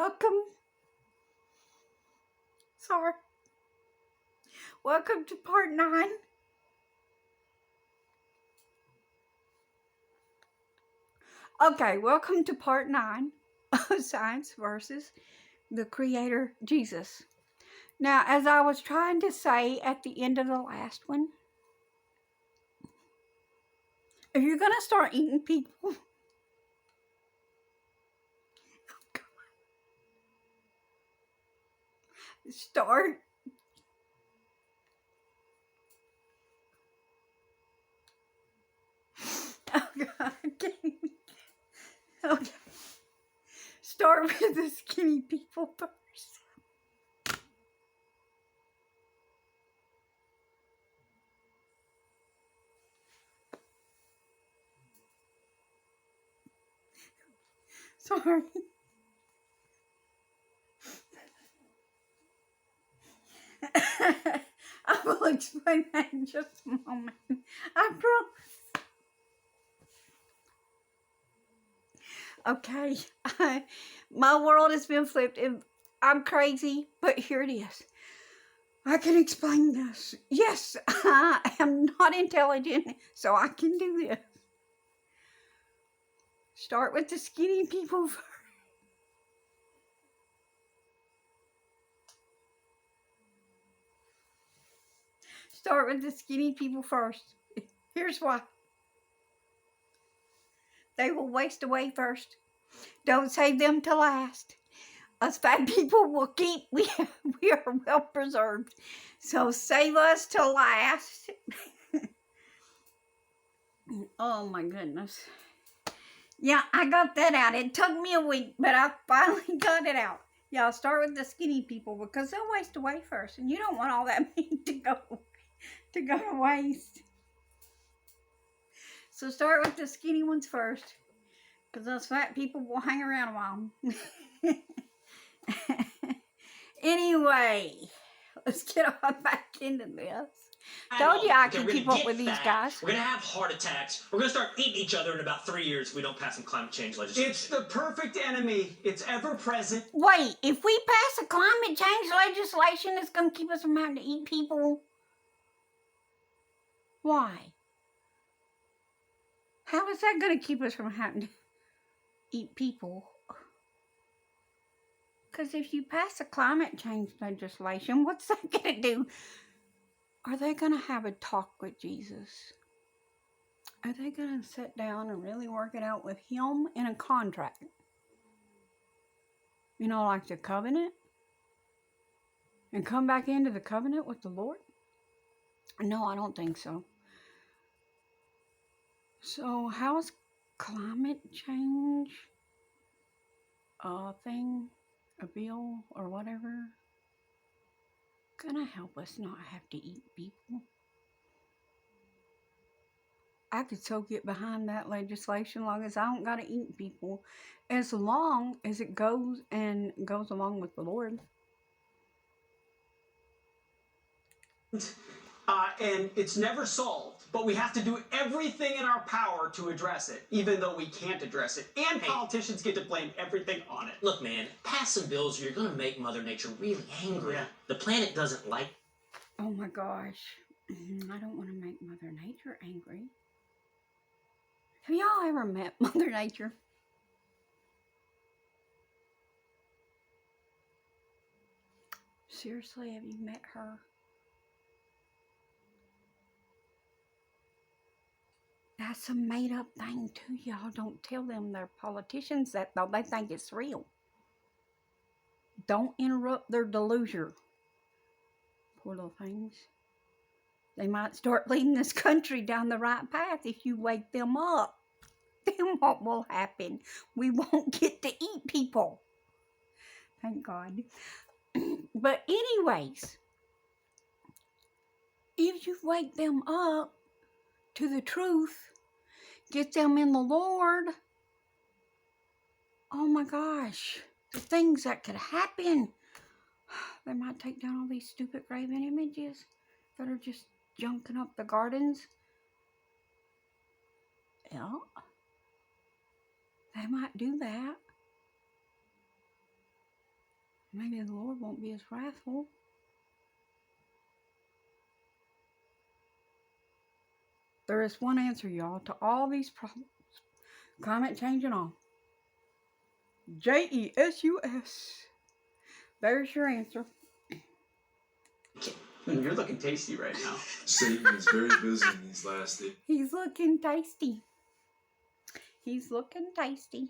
Welcome. Sorry. Welcome to part 9. Okay, welcome to part 9 of Science versus the Creator Jesus. Now, as I was trying to say at the end of the last one, if you're going to start eating people, start. Oh, God. Okay. Start with the skinny people first. Sorry. I will explain that in just a moment. I promise. Okay, my world has been flipped and I'm crazy, but here it is. I can explain this. Yes, I am not intelligent, so I can do this. Start with the skinny people first. Start with the skinny people first. Here's why. They will waste away first. Don't save them to last. Us fat people will keep, we are well preserved. So save us to last. Oh my goodness. Yeah, I got that out. It took me a week, but I finally got it out. Yeah, I'll start with the skinny people because they'll waste away first, and you don't want all that meat to go to waste. So start with the skinny ones first, because those fat people will hang around a while. Anyway, let's get on back into this. Told you I could keep up with these guys. We're gonna have heart attacks. We're gonna start eating each other in about 3 years if we don't pass some climate change legislation. It's the perfect enemy. It's ever present. Wait, if we pass a climate change legislation that's going to keep us from having to eat people, why? How is that going to keep us from having to eat people? Because if you pass a climate change legislation, what's that going to do? Are they going to have a talk with Jesus? Are they going to sit down and really work it out with him in a contract? You know, like the covenant? And come back into the covenant with the Lord? No, I don't think so. So how is climate change a thing, a bill, or whatever, gonna help us not have to eat people? I could so get behind that legislation long as I don't gotta eat people, as long as it goes along with the Lord. And it's never solved, but we have to do everything in our power to address it, even though we can't address it. And politicians get to blame everything on it. Look, man, pass some bills or you're gonna make Mother Nature really angry. Yeah. The planet doesn't like. Oh my gosh. I don't want to make Mother Nature angry. Have y'all ever met Mother Nature? Seriously, have you met her? That's a made-up thing, too. Y'all don't tell them they're politicians that though they think it's real. Don't interrupt their delusion. Poor little things. They might start leading this country down the right path if you wake them up. Then what will happen? We won't get to eat people. Thank God. But anyways, if you wake them up to the truth, get them in the Lord, oh my gosh, the things that could happen. They might take down all these stupid graven images that are just junking up the gardens. Yeah, they might do that. Maybe the Lord won't be as wrathful. There is one answer, y'all, to all these problems. Climate change and all. JESUS. There's your answer. You're looking tasty right now. Satan is very busy in these last days. He's looking tasty. He's looking tasty.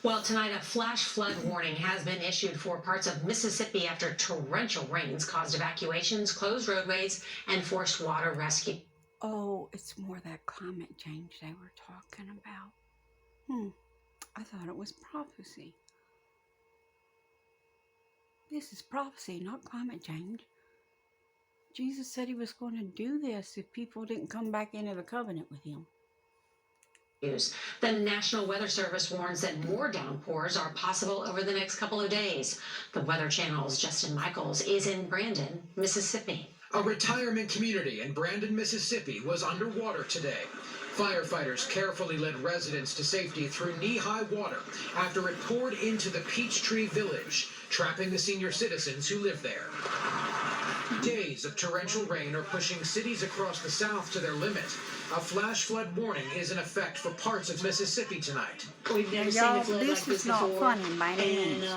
Well, tonight a flash flood warning has been issued for parts of Mississippi after torrential rains caused evacuations, closed roadways, and forced water rescue. Oh, it's more that climate change they were talking about. I thought it was prophecy. This is prophecy, not climate change. Jesus said he was going to do this if people didn't come back into the covenant with him. The National Weather Service warns that more downpours are possible over the next couple of days. The Weather Channel's Justin Michaels is in Brandon, Mississippi. A retirement community in Brandon, Mississippi was underwater today. Firefighters carefully led residents to safety through knee-high water after it poured into the Peachtree Village, trapping the senior citizens who live there. Days of torrential rain are pushing cities across the South to their limit. A flash flood warning is in effect for parts of Mississippi tonight. We've never seen Y'all, a flood this like this is not before. funny by any And means.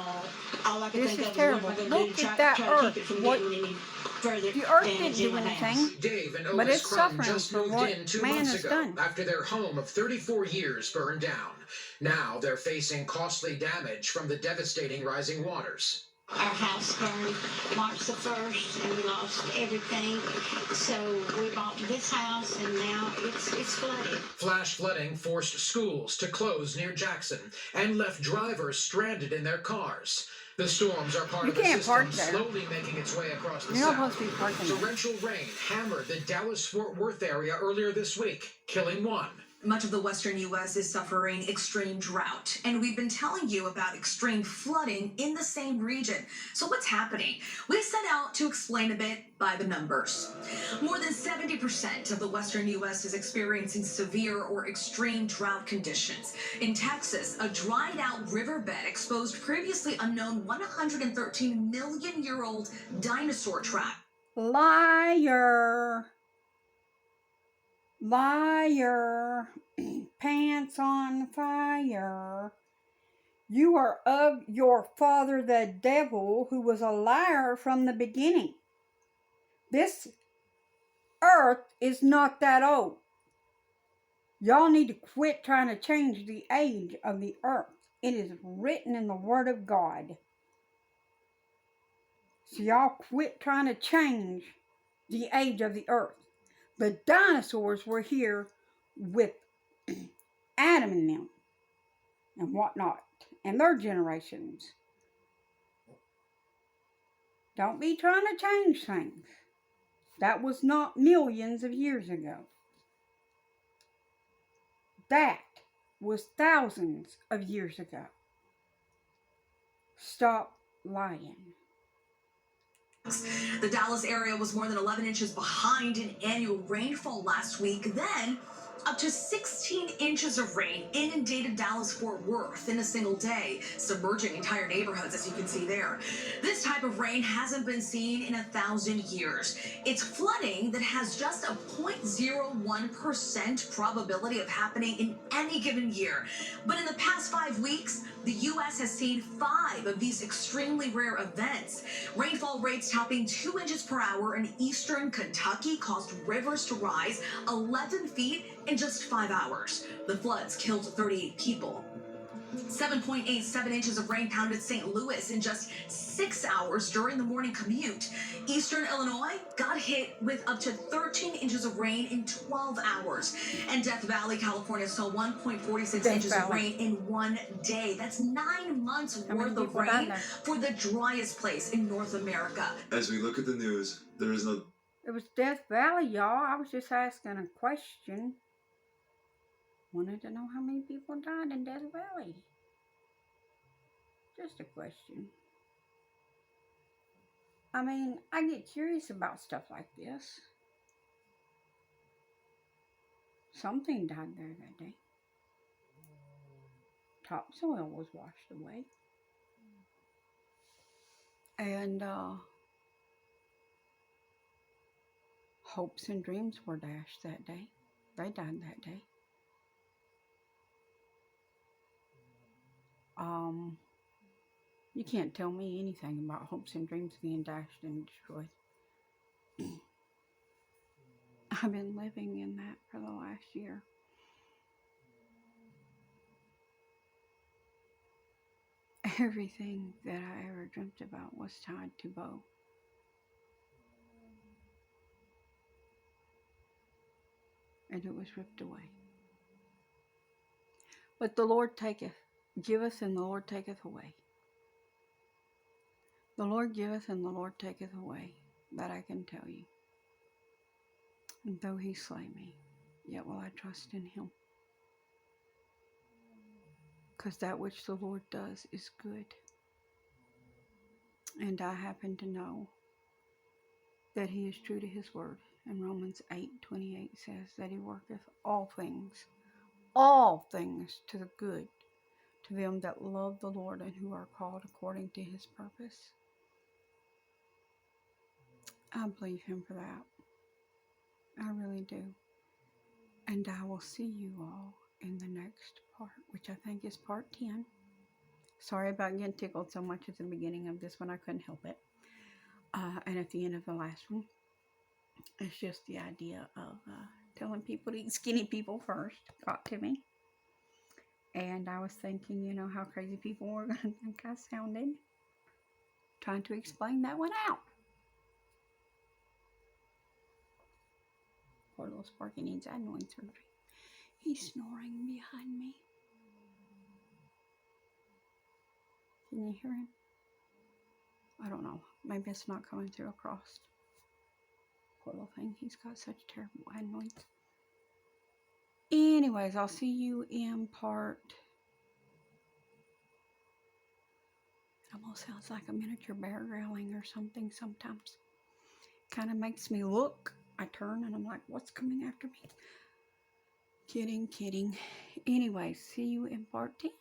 all I can This think is of terrible. is what am I going Look to do at to that try to earth. keep it from What- getting any further The earth damage didn't do in my house. anything. Dave and But Otis it's Crum suffering just for moved what in 2 man months has ago done. after their home of 34 years burned down. Now they're facing costly damage from the devastating rising waters. Our house burned March the 1st, and we lost everything. So we bought this house, and now it's flooded. Flash flooding forced schools to close near Jackson and left drivers stranded in their cars. The storms are part You of a can't park system there. slowly making its way across the You're not South. supposed to be parking there. Torrential rain hammered the Dallas-Fort Worth area earlier this week, killing one. Much of the western U.S. is suffering extreme drought, and we've been telling you about extreme flooding in the same region. So what's happening? We set out to explain a bit by the numbers. More than 70% of the western U.S. is experiencing severe or extreme drought conditions. In Texas, a dried-out riverbed exposed previously unknown 113-million-year-old dinosaur trap. Liar. Liar. Pants on fire. You are of your father the devil, who was a liar from the beginning. This earth is not that old. Y'all need to quit trying to change the age of the earth. It is written in the Word of God. So y'all quit trying to change the age of the earth. The dinosaurs were here with Adam and them and whatnot, and their generations. Don't be trying to change things. That was not millions of years ago. That was thousands of years ago. Stop lying. The Dallas area was more than 11 inches behind in annual rainfall last week. Then, up to 16 inches of rain inundated Dallas-Fort Worth in a single day, submerging entire neighborhoods, as you can see there. This type of rain hasn't been seen in 1,000 years. It's flooding that has just a 0.01% probability of happening in any given year. But in the past 5 weeks, the U.S. has seen 5 of these extremely rare events. Rainfall rates topping 2 inches per hour in eastern Kentucky caused rivers to rise 11 feet in just 5 hours. The floods killed 38 people. 7.87 inches of rain pounded St. Louis in just 6 hours during the morning commute. Eastern Illinois got hit with up to 13 inches of rain in 12 hours. And Death Valley, California saw 1.46 inches of rain in 1 day. That's 9 months worth of rain for the driest place in North America. As we look at the news, there is no... It was Death Valley, y'all. I was just asking a question. Wanted to know how many people died in Death Valley. Just a question. I mean, I get curious about stuff like this. Something died there that day. topsoil was washed away. And hopes and dreams were dashed that day. They died that day. You can't tell me anything about hopes and dreams being dashed and destroyed. I've been living in that for the last year. Everything that I ever dreamt about was tied to Bo. And it was ripped away. But the Lord giveth, and the Lord taketh away. The Lord giveth, and the Lord taketh away. That I can tell you. And though he slay me, yet will I trust in him. Because that which the Lord does is good. And I happen to know that he is true to his word. And Romans 8:28 says that he worketh all things to the good, to them that love the Lord and who are called according to his purpose. I believe him for that. I really do. And I will see you all in the next part, which I think is part 10. Sorry about getting tickled so much at the beginning of this one. I couldn't help it. And at the end of the last one, it's just the idea of telling people to eat skinny people first got to me. And I was thinking, you know, how crazy people were going to think I sounded. Trying to explain that one out. Poor little Sparky needs adenoid surgery. He's snoring behind me. Can you hear him? I don't know. Maybe it's not coming through across. Poor little thing. He's got such terrible adenoids. Anyways, I'll see you in part. It almost sounds like a miniature bear growling or something sometimes. Kind of makes me look. I turn and I'm like, what's coming after me? Kidding. Anyways, see you in part 10.